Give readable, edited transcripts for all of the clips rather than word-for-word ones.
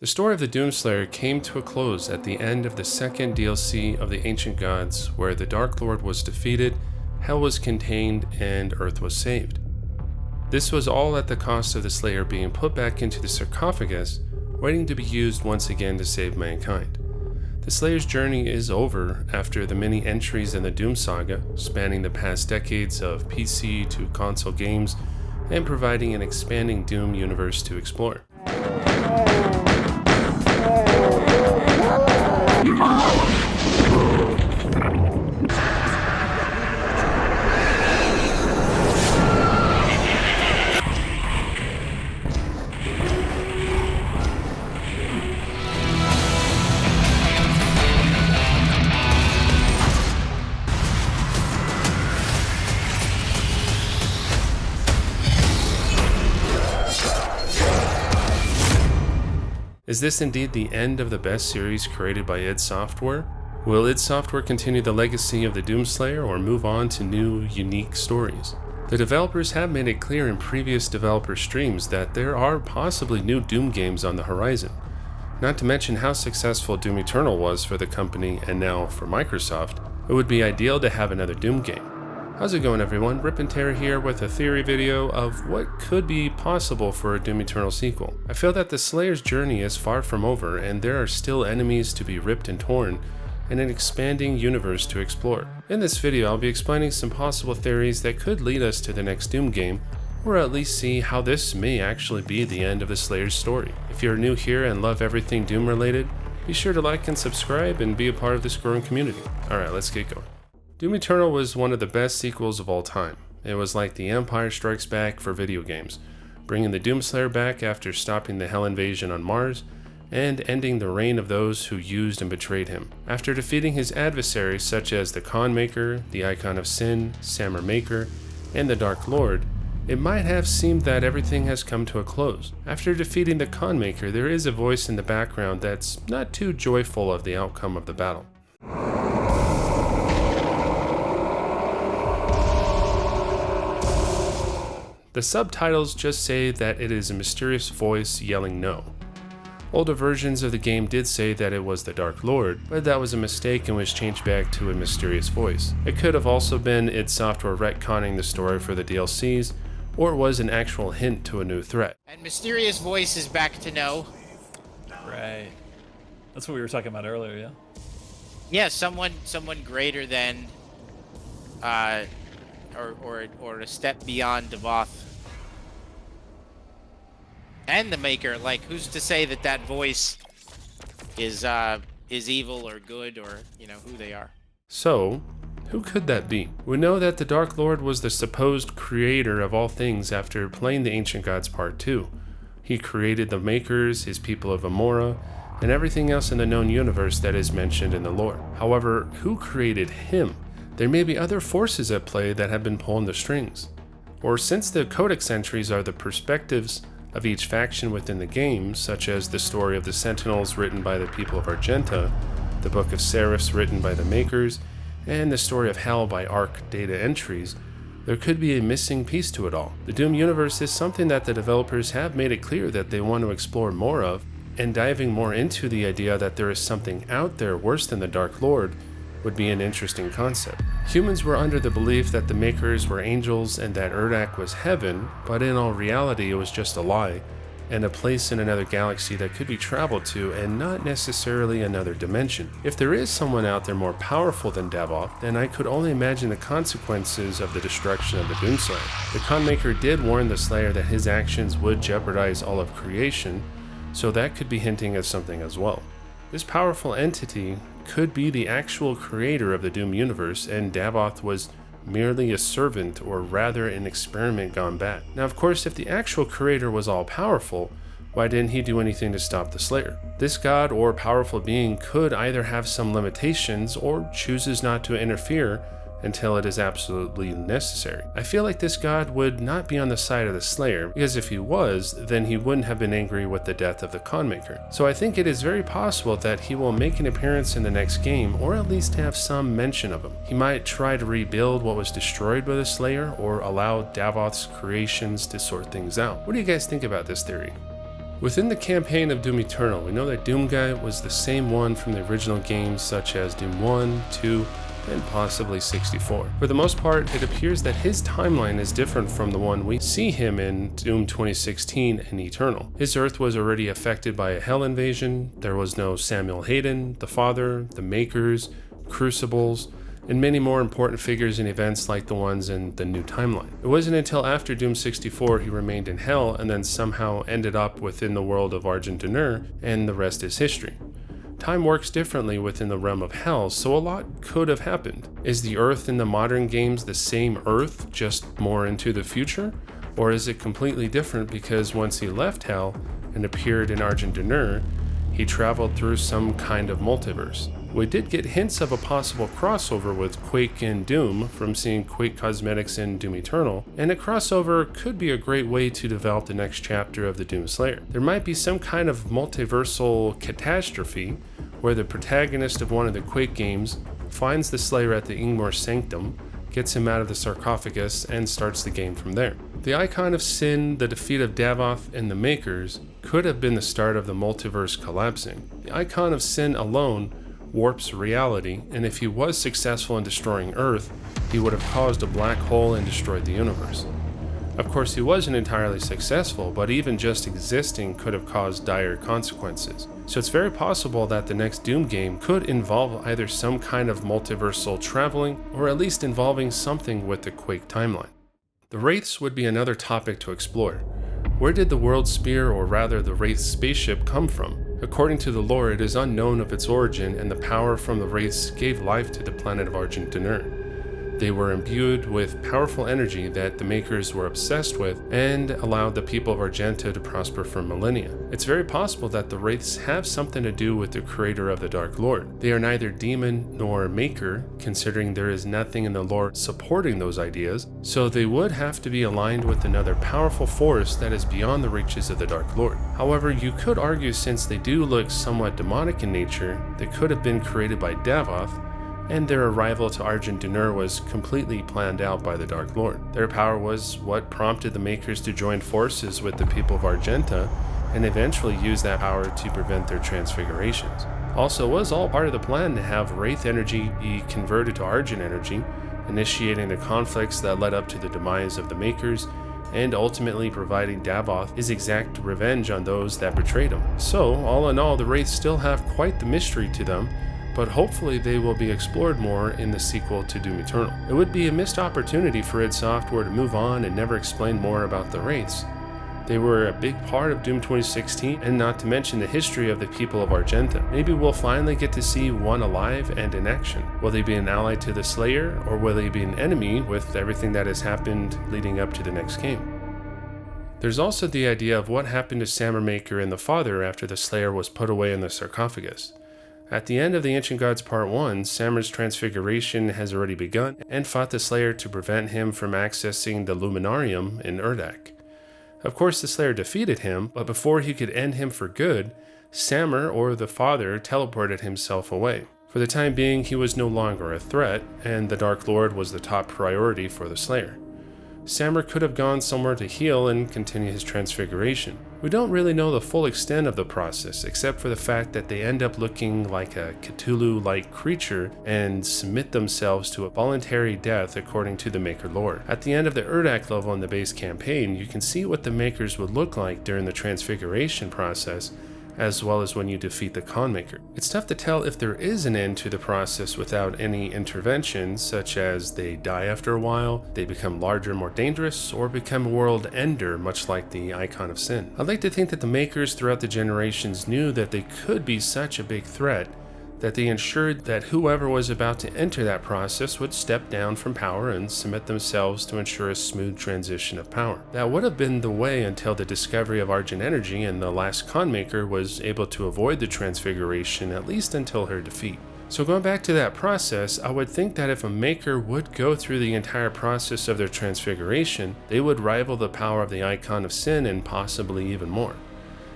The story of the Doomslayer came to a close at the end of the second DLC of the Ancient Gods, where the Dark Lord was defeated, Hell was contained, and Earth was saved. This was all at the cost of the Slayer being put back into the sarcophagus, waiting to be used once again to save mankind. The Slayer's journey is over after the many entries in the Doom saga, spanning the past decades of PC to console games, and providing an expanding Doom universe to explore. Is this indeed the end of the best series created by id Software? Will id Software continue the legacy of the Doomslayer or move on to new, unique stories? The developers have made it clear in previous developer streams that there are possibly new Doom games on the horizon. Not to mention how successful Doom Eternal was for the company and now for Microsoft, it would be ideal to have another Doom game. How's it going, everyone? RipNtear here with a theory video of what could be possible for a Doom Eternal sequel. I feel that the Slayer's journey is far from over, and there are still enemies to be ripped and torn, and an expanding universe to explore. In this video, I'll be explaining some possible theories that could lead us to the next Doom game, or at least see how this may actually be the end of the Slayer's story. If you're new here and love everything Doom related, be sure to like and subscribe and be a part of this growing community. Alright, let's get going. Doom Eternal was one of the best sequels of all time. It was like the Empire Strikes Back for video games, bringing the Doomslayer back after stopping the Hell invasion on Mars, and ending the reign of those who used and betrayed him. After defeating his adversaries such as the Con Maker, the Icon of Sin, Samur Maker, and the Dark Lord, it might have seemed that everything has come to a close. After defeating the Con Maker, there is a voice in the background that's not too joyful of the outcome of the battle. The subtitles just say that it is a mysterious voice yelling no. Older versions of the game did say that it was the Dark Lord, but that was a mistake and was changed back to a mysterious voice. It could have also been id Software retconning the story for the DLCs, or it was an actual hint to a new threat. And mysterious voice is back to no. Right. That's what we were talking about earlier, yeah? Yeah, someone greater than, or a step beyond Devoth. And the Maker, like, who's to say that that voice is evil or good, or, you know, who they are? So, who could that be? We know that the Dark Lord was the supposed creator of all things after playing the Ancient Gods Part 2. He created the Makers, his people of Amora, and everything else in the known universe that is mentioned in the lore. However, who created him? There may be other forces at play that have been pulling the strings. Or since the Codex entries are the perspectives of each faction within the game, such as the story of the Sentinels written by the people of Argenta, the Book of Seraphs written by the Makers, and the story of Hell by Arc data entries, there could be a missing piece to it all. The Doom universe is something that the developers have made it clear that they want to explore more of, and diving more into the idea that there is something out there worse than the Dark Lord would be an interesting concept. Humans were under the belief that the Makers were angels and that Urdak was heaven, but in all reality it was just a lie, and a place in another galaxy that could be traveled to and not necessarily another dimension. If there is someone out there more powerful than Devoth, then I could only imagine the consequences of the destruction of the Doomslayer. The Con Maker did warn the Slayer that his actions would jeopardize all of creation, so that could be hinting at something as well. This powerful entity could be the actual creator of the Doom universe, and Devoth was merely a servant, or rather an experiment gone bad. Now, of course, if the actual creator was all-powerful, why didn't he do anything to stop the Slayer? This god or powerful being could either have some limitations or chooses not to interfere until it is absolutely necessary. I feel like this god would not be on the side of the Slayer, because if he was, then he wouldn't have been angry with the death of the Con Maker. So I think it is very possible that he will make an appearance in the next game, or at least have some mention of him. He might try to rebuild what was destroyed by the Slayer, or allow Devoth's creations to sort things out. What do you guys think about this theory? Within the campaign of Doom Eternal, we know that Doom Guy was the same one from the original games such as Doom 1, 2, and possibly 64. For the most part, it appears that his timeline is different from the one we see him in Doom 2016 and Eternal. His Earth was already affected by a hell invasion, there was no Samuel Hayden, the Father, the Makers, Crucibles, and many more important figures and events like the ones in the new timeline. It wasn't until after Doom 64 he remained in Hell and then somehow ended up within the world of RipNtear, and the rest is history. Time works differently within the realm of Hell, so a lot could have happened. Is the Earth in the modern games the same Earth, just more into the future? Or is it completely different because once he left Hell and appeared in RipNtear, he traveled through some kind of multiverse? We did get hints of a possible crossover with Quake and Doom from seeing Quake cosmetics in Doom Eternal, and a crossover could be a great way to develop the next chapter of the Doom Slayer. There might be some kind of multiversal catastrophe where the protagonist of one of the Quake games finds the Slayer at the Ingmar Sanctum, gets him out of the sarcophagus, and starts the game from there. The Icon of Sin, the defeat of Davoth, and the Makers could have been the start of the multiverse collapsing. The Icon of Sin alone warps reality, and if he was successful in destroying Earth, he would have caused a black hole and destroyed the universe. Of course, he wasn't entirely successful, but even just existing could have caused dire consequences. So it's very possible that the next Doom game could involve either some kind of multiversal traveling, or at least involving something with the Quake timeline. The Wraiths would be another topic to explore. Where did the World Spear, or rather the Wraith spaceship, come from? According to the lore, it is unknown of its origin, and the power from the Wraiths gave life to the planet of RipNtear. They were imbued with powerful energy that the Makers were obsessed with, and allowed the people of Argenta to prosper for millennia. It's very possible that the Wraiths have something to do with the creator of the Dark Lord. They are neither demon nor maker, considering there is nothing in the lore supporting those ideas, so they would have to be aligned with another powerful force that is beyond the reaches of the Dark Lord. However, you could argue since they do look somewhat demonic in nature, they could have been created by Davoth, and their arrival to RipNtear was completely planned out by the Dark Lord. Their power was what prompted the Makers to join forces with the people of Argenta, and eventually use that power to prevent their transfigurations. Also, it was all part of the plan to have Wraith energy be converted to Argent energy, initiating the conflicts that led up to the demise of the Makers, and ultimately providing Davoth his exact revenge on those that betrayed him. So, all in all, the Wraiths still have quite the mystery to them, but hopefully they will be explored more in the sequel to Doom Eternal. It would be a missed opportunity for id Software to move on and never explain more about the Wraiths. They were a big part of Doom 2016, and not to mention the history of the people of Argenta. Maybe we'll finally get to see one alive and in action. Will they be an ally to the Slayer, or will they be an enemy with everything that has happened leading up to the next game? There's also the idea of what happened to Samur Maker and the Father after the Slayer was put away in the sarcophagus. At the end of the Ancient Gods Part 1, Samur's transfiguration has already begun, and fought the Slayer to prevent him from accessing the Luminarium in Urdak. Of course, the Slayer defeated him, but before he could end him for good, Samur, or the Father, teleported himself away. For the time being, he was no longer a threat, and the Dark Lord was the top priority for the Slayer. Samur could have gone somewhere to heal and continue his transfiguration. We don't really know the full extent of the process, except for the fact that they end up looking like a Cthulhu-like creature and submit themselves to a voluntary death according to the Maker lore. At the end of the Urdak level in the base campaign, you can see what the Makers would look like during the transfiguration process, as well as when you defeat the Con Maker. It's tough to tell if there is an end to the process without any intervention, such as they die after a while, they become larger, more dangerous, or become a world ender, much like the Icon of Sin. I'd like to think that the Makers throughout the generations knew that they could be such a big threat that they ensured that whoever was about to enter that process would step down from power and submit themselves to ensure a smooth transition of power. That would have been the way until the discovery of Argent Energy, and the last Con Maker was able to avoid the transfiguration, at least until her defeat. So going back to that process, I would think that if a Maker would go through the entire process of their transfiguration, they would rival the power of the Icon of Sin and possibly even more.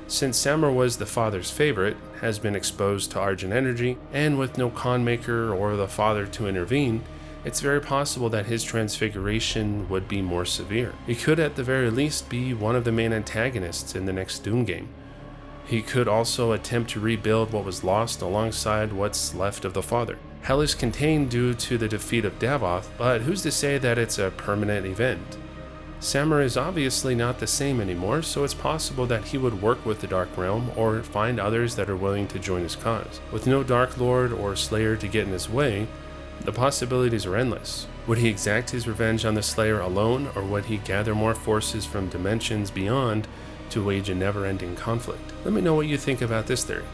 Since Samur was the Father's favorite, has been exposed to Argent Energy, and with no Con Maker or the Father to intervene, it's very possible that his transfiguration would be more severe. He could at the very least be one of the main antagonists in the next Doom game. He could also attempt to rebuild what was lost alongside what's left of the Father. Hell is contained due to the defeat of Davoth, but who's to say that it's a permanent event? Samur is obviously not the same anymore, so it's possible that he would work with the Dark Realm or find others that are willing to join his cause. With no Dark Lord or Slayer to get in his way, the possibilities are endless. Would he exact his revenge on the Slayer alone, or would he gather more forces from dimensions beyond to wage a never-ending conflict? Let me know what you think about this theory.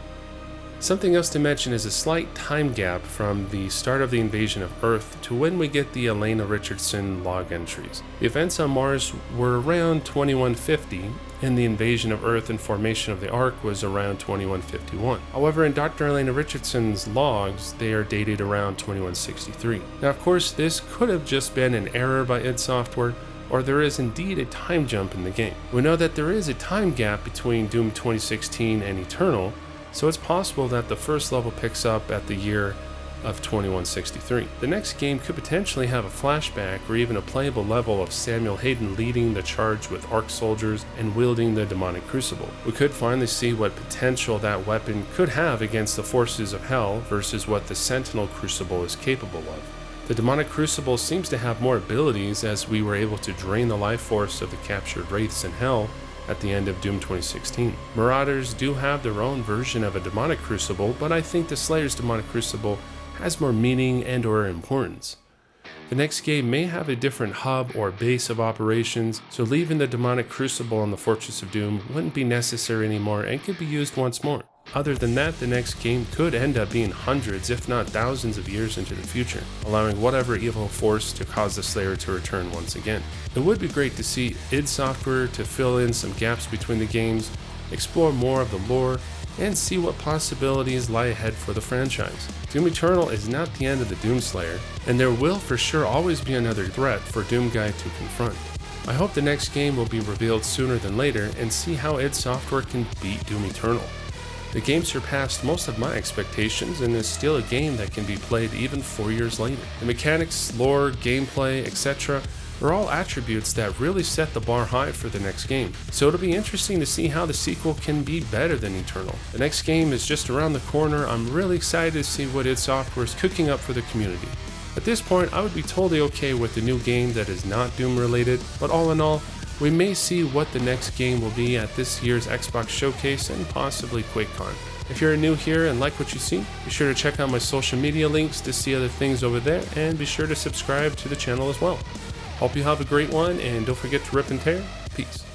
Something else to mention is a slight time gap from the start of the invasion of Earth to when we get the Elena Richardson log entries. The events on Mars were around 2150, and the invasion of Earth and formation of the Ark was around 2151. However, in Dr. Elena Richardson's logs, they are dated around 2163. Now, of course, this could have just been an error by id Software, or there is indeed a time jump in the game. We know that there is a time gap between Doom 2016 and Eternal, so it's possible that the first level picks up at the year of 2163. The next game could potentially have a flashback or even a playable level of Samuel Hayden leading the charge with Ark soldiers and wielding the demonic crucible. We could finally see what potential that weapon could have against the forces of hell versus what the Sentinel crucible is capable of. The demonic crucible seems to have more abilities, as we were able to drain the life force of the captured Wraiths in hell at the end of Doom 2016. Marauders do have their own version of a demonic crucible, but I think the Slayer's demonic crucible has more meaning and or importance. The next game may have a different hub or base of operations, so leaving the demonic crucible on the Fortress of Doom wouldn't be necessary anymore and could be used once more. Other than that, the next game could end up being hundreds, if not thousands of years into the future, allowing whatever evil force to cause the Slayer to return once again. It would be great to see id Software to fill in some gaps between the games, explore more of the lore, and see what possibilities lie ahead for the franchise. Doom Eternal is not the end of the Doom Slayer, and there will for sure always be another threat for Doom Guy to confront. I hope the next game will be revealed sooner than later and see how id Software can beat Doom Eternal. The game surpassed most of my expectations and is still a game that can be played even 4 years later. The mechanics, lore, gameplay, etc. are all attributes that really set the bar high for the next game. So it'll be interesting to see how the sequel can be better than Eternal. The next game is just around the corner. I'm really excited to see what id Software is cooking up for the community. At this point, I would be totally okay with a new game that is not Doom related, but all in all, we may see what the next game will be at this year's Xbox Showcase and possibly QuakeCon. If you're new here and like what you see, be sure to check out my social media links to see other things over there, and be sure to subscribe to the channel as well. Hope you have a great one, and don't forget to rip and tear. Peace.